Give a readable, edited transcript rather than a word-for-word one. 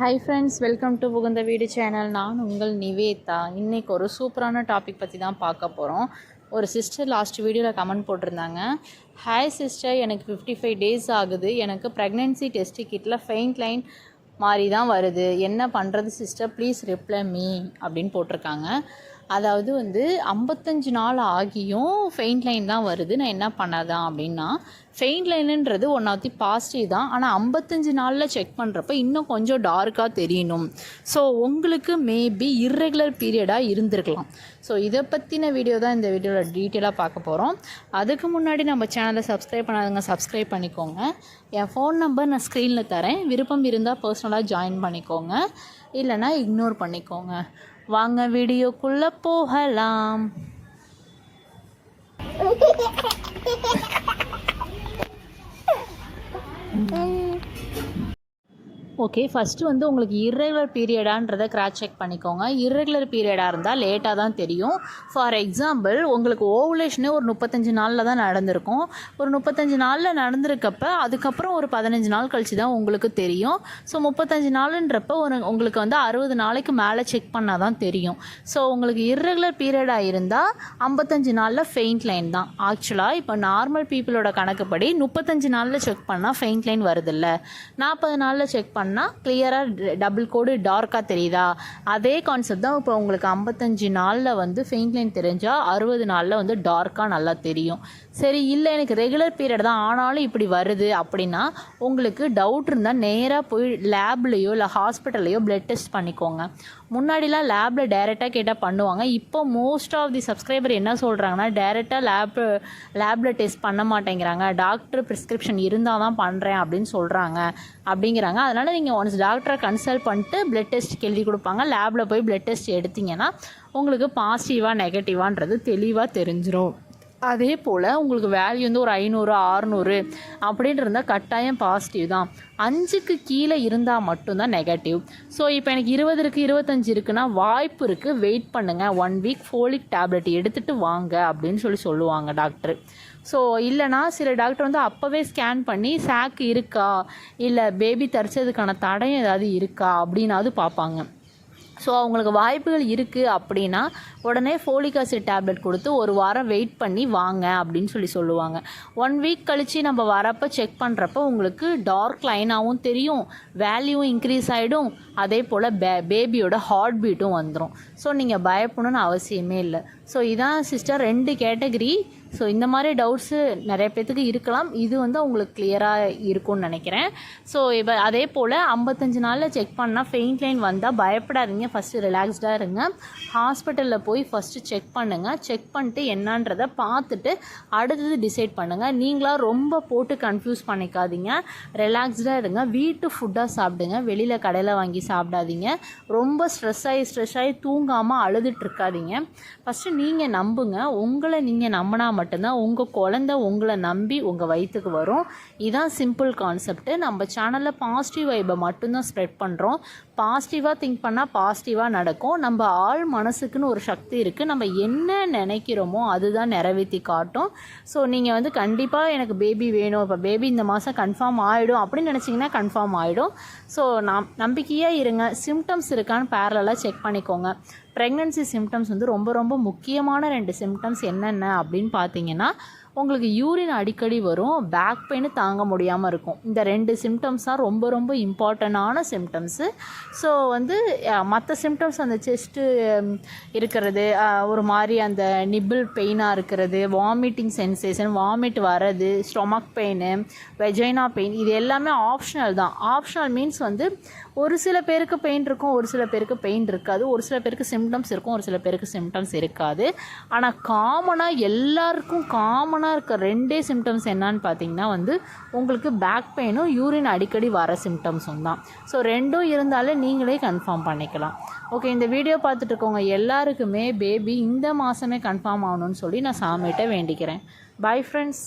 Hi friends, welcome to புகுந்த வீடு channel. நான் உங்கள் நிவேதா. இன்றைக்கி ஒரு சூப்பரான டாபிக் பற்றி தான் பார்க்க போகிறோம். ஒரு சிஸ்டர் லாஸ்ட் வீடியோவில் கமெண்ட் போட்டிருந்தாங்க. ஹாய் சிஸ்டர், எனக்கு 55 days ஆகுது. எனக்கு ப்ரெக்னென்சி டெஸ்ட் கிட்டில் ஃபெயிண்ட் லைன் மாதிரி தான் வருது. என்ன பண்ணுறது சிஸ்டர், ப்ளீஸ் ரிப்ளை மீ அப்படின்னு போட்டிருக்காங்க. அதாவது 55 நாள் ஆகியும் ஃபெயிண்ட் லைன் தான் வருது. நான் என்ன பண்ணாதான் அப்படின்னா, ஃபெயிண்ட் லைனுன்றது ஒன் ஆஃப் தி பாசிட்டிவ் தான். ஆனால் 55 நாளில் செக் பண்ணுறப்ப இன்னும் கொஞ்சம் டார்க்காக தெரியணும். ஸோ உங்களுக்கு மேபி இர்ரெகுலர் பீரியடாக இருந்திருக்கலாம். ஸோ இதை பற்றின வீடியோ தான் இந்த வீடியோவில் டீட்டெயிலாக பார்க்க போகிறோம். அதுக்கு முன்னாடி நம்ம சேனலை சப்ஸ்கிரைப் பண்ணாதவங்க சப்ஸ்கிரைப் பண்ணிக்கோங்க. என் ஃபோன் நம்பர் நான் ஸ்க்ரீனில் தரேன். விருப்பம் இருந்தால் பர்சனலாக ஜாயின் பண்ணிக்கோங்க, இல்லைனா இக்னோர் பண்ணிக்கோங்க. வாங்க வீடியோக்குள்ளே போகலாம். ஓகே, ஃபஸ்ட்டு உங்களுக்கு இர்ரெகுலர் பீரியடான்றதை கிராஸ் செக் பண்ணிக்கோங்க. இர்ரெகுலர் பீரியடாக இருந்தால் லேட்டாக தான் தெரியும். ஃபார் எக்ஸாம்பிள், உங்களுக்கு ஓவுலேஷனே ஒரு 35 நாளில் தான் நடந்திருக்கும். ஒரு 35 நாளில் நடந்திருக்கப்ப அதுக்கப்புறம் ஒரு 15 நாள் கழிச்சு தான் உங்களுக்கு தெரியும். ஸோ 35 நாளுன்றப்போ உங்களுக்கு 60 நாளைக்கு மேலே செக் பண்ணால் தான் தெரியும். ஸோ உங்களுக்கு இர்ரெகுலர் பீரியடாக இருந்தால் 55 நாளில் ஃபெயிண்ட் லைன் தான். ஆக்சுவலாக இப்போ நார்மல் பீப்புளோட கணக்குப்படி 35 நாளில் செக் பண்ணால் ஃபெயிண்ட் லைன் வருதில்ல, 40 நாளில் செக் பண்ணால் கிளியராக டபுள் கோடு டார்க்காக தெரியுதா? அதே கான்செப்ட் தான் இப்போ உங்களுக்கு 55 நாளில் ஃபெயிண்ட் லைன் தெரிஞ்சால் 60 நாளில் டார்க்காக நல்லா தெரியும். சரி, இல்லை எனக்கு ரெகுலர் பீரியட் தான் ஆனாலும் இப்படி வருது அப்படின்னா, உங்களுக்கு டவுட் இருந்தால் நேராக போய் லேப்லேயோ இல்லை ஹாஸ்பிட்டல்லையோ பிளட் டெஸ்ட் பண்ணிக்கோங்க. முன்னாடிலாம் லேபில் டைரெக்டாக கேட்டால் பண்ணுவாங்க. இப்போ மோஸ்ட் ஆஃப் தி சப்ஸ்கிரைபர் என்ன சொல்கிறாங்கன்னா, டைரெக்டாக லேபில் டெஸ்ட் பண்ண மாட்டேங்கிறாங்க, டாக்டர் ப்ரிஸ்கிரிப்ஷன் இருந்தால் தான் பண்ணுறேன் அப்படின்னு சொல்கிறாங்க அப்படிங்கிறாங்க. அதனால் நீங்கள் ஒன்ஸ் டாக்டரை கன்சல்ட் பண்ணிட்டு பிளட் டெஸ்ட் எழுதி கொடுப்பாங்க. லேபில் போய் பிளட் டெஸ்ட் எடுத்திங்கன்னா உங்களுக்கு பாசிட்டிவாக நெகட்டிவான்றது தெளிவாக தெரிஞ்சிடும். அதே போல் உங்களுக்கு வேல்யூ ஒரு 500 600 அப்படின்னு இருந்தால் கட்டாயம் பாசிட்டிவ் தான். 5க்கு கீழே இருந்தால் மட்டும்தான் நெகட்டிவ். ஸோ இப்போ எனக்கு 20 இருக்குது 25 இருக்குன்னா வாய்ப்பு இருக்குது, வெயிட் பண்ணுங்கள், 1 week ஃபோலிக் டேப்லெட் எடுத்துகிட்டு வாங்க அப்படின்னு சொல்லுவாங்க டாக்டர். ஸோ இல்லைனா சில டாக்டர் அப்போவே ஸ்கேன் பண்ணி சாக்கு இருக்கா இல்லை பேபி தரிச்சதுக்கான தடயம் ஏதாவது இருக்கா அப்படின்னாவது பார்ப்பாங்க. ஸோ அவங்களுக்கு வாய்ப்புகள் இருக்குது அப்படின்னா உடனே ஃபோலிக் ஆசிட் டேப்லெட் கொடுத்து ஒரு வாரம் வெயிட் பண்ணி வாங்க அப்படின்னு சொல்லுவாங்க. 1 week கழித்து நம்ம வரப்போ செக் பண்ணுறப்போ உங்களுக்கு டார்க் லைனாகவும் தெரியும், வேல்யூவும் இன்க்ரீஸ் ஆகிடும். அதே போல் பேபியோட ஹார்ட் பீட்டும் வந்துடும். ஸோ நீங்கள் பயப்படணும்னு அவசியமே இல்லை. ஸோ இதான் சிஸ்டர் 2 கேட்டகரி. ஸோ இந்த மாதிரி டவுட்ஸு நிறைய பேர்த்துக்கு இருக்கலாம். இது உங்களுக்கு கிளியராக இருக்கும்னு நினைக்கிறேன். ஸோ இப்போ அதே போல் 55 நாளில் செக் பண்ணால் ஃபெயிண்ட் லைன் வந்தால் பயப்படாதீங்க. ஃபஸ்ட்டு ரிலாக்ஸ்டாக இருங்க. ஹாஸ்பிட்டலில் போய் ஃபஸ்ட்டு செக் பண்ணுங்கள். செக் பண்ணிட்டு என்னன்றதை பார்த்துட்டு அடுத்தது டிசைட் பண்ணுங்கள். நீங்களாக ரொம்ப போட்டு கன்ஃபியூஸ் பண்ணிக்காதீங்க. ரிலாக்ஸ்டாக இருங்க. வீட்டு ஃபுட்டாக சாப்பிடுங்க, வெளியில் கடையில் வாங்கி சாப்பிடாதீங்க. ரொம்ப ஸ்ட்ரெஸ் ஆகி தூங்காமல் அழுதுட்ருக்காதீங்க. ஃபஸ்ட்டு நீங்கள் நம்புங்க. உங்களை நீங்கள் நம்பினா மட்டும்தான் உங்கள் குழந்தை உங்களை நம்பி உங்கள் வயிற்றுக்கு வரும். இதுதான் சிம்பிள் கான்செப்ட்டு. நம்ம சேனலில் பாசிட்டிவ் வைப்பை மட்டும்தான் ஸ்ப்ரெட் பண்ணுறோம். பாசிட்டிவாக திங்க் பண்ணால் பாசிட்டிவாக நடக்கும். நம்ம ஆள் மனசுக்குன்னு ஒரு சக்தி இருக்குது. நம்ம என்ன நினைக்கிறோமோ அதுதான் நிறைவேற்றி காட்டும். ஸோ நீங்கள் கண்டிப்பாக எனக்கு பேபி வேணும், இப்போ பேபி இந்த மாதம் கன்ஃபார்ம் ஆகிடும் அப்படின்னு நினச்சிங்கன்னா கன்ஃபார்ம் ஆகிடும். ஸோ நம்பிக்கையாக இருங்க. சிம்டம்ஸ் இருக்கான்னு பேரலாக செக் பண்ணிக்கோங்க. ப்ரெக்னன்சி சிம்டம்ஸ் ரொம்ப ரொம்ப முக்கியமான 2 சிம்டம்ஸ் என்னென்ன அப்படின்னு பார்த்தீங்கன்னா, உங்களுக்கு யூரின் அடிக்கடி வரும், பேக் பெயின் தாங்க முடியாமல் இருக்கும். இந்த 2 சிம்டம்ஸ் தான் ரொம்ப ரொம்ப இம்பார்ட்டண்டான சிம்டம்ஸு. ஸோ மற்ற சிம்டம்ஸ் அந்த செஸ்ட்டு இருக்கிறது, ஒரு மாதிரி அந்த நிப்பிள் பெயினாக இருக்கிறது, வாமிட்டிங் சென்சேஷன், வாமிட் வர்றது, ஸ்டொமக் பெயின், வெஜைனா பெயின், இது எல்லாமே ஆப்ஷனல் தான். ஆப்ஷனல் மீன்ஸ் ஒரு சில பேருக்கு பெயின் இருக்கும், ஒரு சில பேருக்கு பெயின் இருக்காது, ஒரு சில பேருக்கு சிம்டம்ஸ் இருக்கும், ஒரு சில பேருக்கு சிம்டம்ஸ் இருக்காது. ஆனால் காமனாக எல்லாருக்கும் காமனாக இருக்க 2 சிம்டம்ஸ் என்னன்னு பார்த்தீங்கன்னா உங்களுக்கு பேக் பெயினும் யூரின் அடிக்கடி வர சிம்டம்ஸும் தான். ஸோ 2 இருந்தாலே நீங்களே கன்ஃபார்ம் பண்ணிக்கலாம். ஓகே, இந்த வீடியோ பார்த்துட்டு இருக்கவங்க எல்லாருக்குமே பேபி இந்த மாதமே கன்ஃபார்ம் ஆகணும்னு சொல்லி நான் சாமிகிட்ட வேண்டிக்கிறேன். Bye friends.